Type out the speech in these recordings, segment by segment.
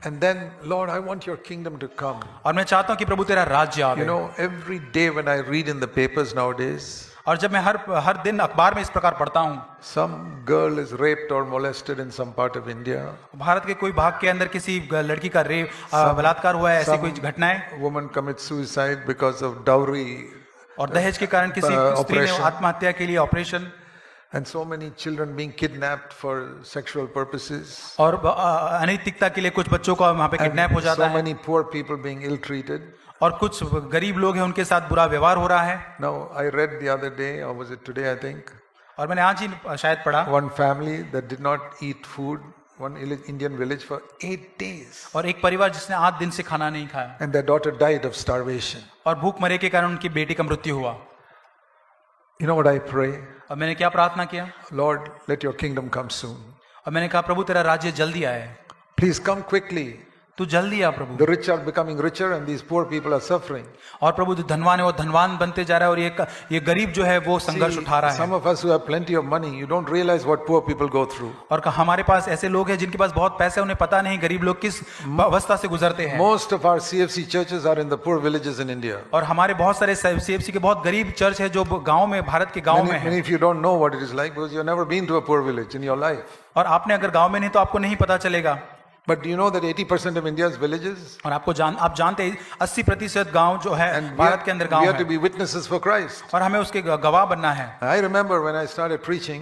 And then, Lord, I want your kingdom to come. और मैं चाहता हूँ कि प्रभु तेरा राज्य आवे। You know, every day when I read in the papers nowadays, और जब मैं हर दिन अखबार में इस प्रकार पढ़ता हूँ, some girl is raped or molested in some part of India. Bharat के कोई भाग के अंदर किसी लड़की का बलात्कार हुआ है, ऐसी कोई घटनाएं। Woman commits suicide because of dowry. और दहेज के कारण किसी स्त्री ने आत्महत्या के लिए operation. And so many children being kidnapped for sexual purposes. और अनैतिकता के लिए कुछ बच्चों को वहाँ पे किडनैप हो जाता है। So many poor people being ill-treated. और कुछ गरीब लोग हैं, उनके साथ बुरा व्यवहार हो रहा है। Now I read the other day, or was it today, I think? और मैंने आज ही शायद पढ़ा। One family that did not eat food, one Indian village for 8 days. और एक परिवार जिसने 8 दिन से खाना नहीं खाया। And their daughter died of starvation. और भूख मरे के कारण उनकी बेटी का मृत्यु हुआ। You know what I pray? और मैंने क्या प्रार्थना किया? Lord, let your kingdom come soon. और मैंने कहा प्रभु तेरा राज्य जल्दी आए। Please come quickly. तू जल्दी आ प्रभु। The rich are becoming richer and these poor people are suffering. और प्रभु जो धनवान है वो धनवान बनते जा रहा है, और ये गरीब जो है वो संघर्ष उठा रहा है। Some of us who have plenty of money, you don't realize what poor people go through. और हमारे पास ऐसे लोग हैं जिनके पास बहुत पैसे, उन्हें पता नहीं गरीब लोग किस अवस्था से गुजरते हैं। Most of our CFC churches are in the poor villages in India. और हमारे बहुत सारे CFC के बहुत गरीब चर्च है जो गांव में, भारत के गांव में है। Many of you don't know what it is like because you have never been to a poor village in your life. और आपने अगर गांव में नहीं तो आपको नहीं पता चलेगा। But do you know that 80% of India's villages? और आप जानते हैं 80% गांव जो है भारत के अंदर गांव है। We है। have to be witnesses for Christ. और हमें उसके गवाह बनना है। I remember when I started preaching.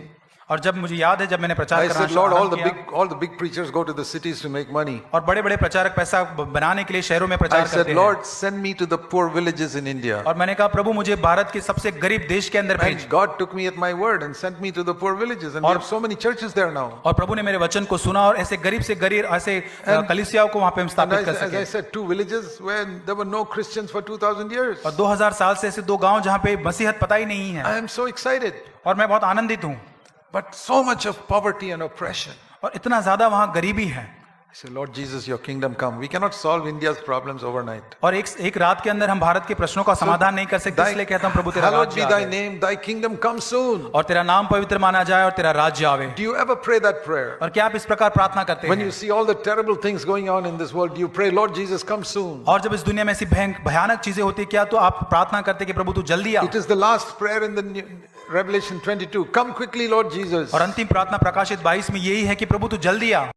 और जब मुझे याद है जब मैंने प्रचार करना शुरू किया, all the big preachers go to the cities to make money. और बड़े-बड़े प्रचारक पैसा बनाने के लिए शहरों में प्रचार करते हैं। I said, Lord, send me to the poor villages in India. और मैंने कहा प्रभु मुझे भारत के सबसे गरीब देश के अंदर भेज। And God took me at my word and sent me to the poor villages, and we have so many churches there now. और प्रभु ने मेरे वचन को सुना और ऐसे गरीब से गरीब ऐसे कलीसियाओं को वहाँ पे हम स्थापित कर सके। As I said, 2 villages where there were no Christians for 2000 years. और 2000 साल से ऐसे 2 गांव जहाँ पे मसीहत पता ही नहीं है। I am so excited. और मैं बहुत आनंदित हूँ। But so much of poverty and oppression. और इतना ज्यादा वहाँ गरीबी है। I say, Lord Jesus, your kingdom come. We cannot solve India's problems overnight. और एक रात के अंदर हम भारत के प्रश्नों का समाधान नहीं कर सकते, इसलिए कहता हूँ प्रभु तेरा Hallowed राज्य be thy आवे। name, thy kingdom come soon. और तेरा नाम पवित्र माना जाए और तेरा राज्य आवे। Do you ever pray that prayer? और क्या आप इस प्रकार प्रार्थना करते हैं? When you see all the terrible things going on in this world, do you pray, Lord Jesus, come soon? और जब इस दुनिया में ऐसी भयानक चीजें होती है, क्या तो आप प्रार्थना करते कि प्रभु तू जल्दी आ? It is the last prayer in the Revelation 22. Come quickly, Lord Jesus. और अंतिम प्रार्थना प्रकाशित 22 में यही है कि प्रभु तू जल्दी आ।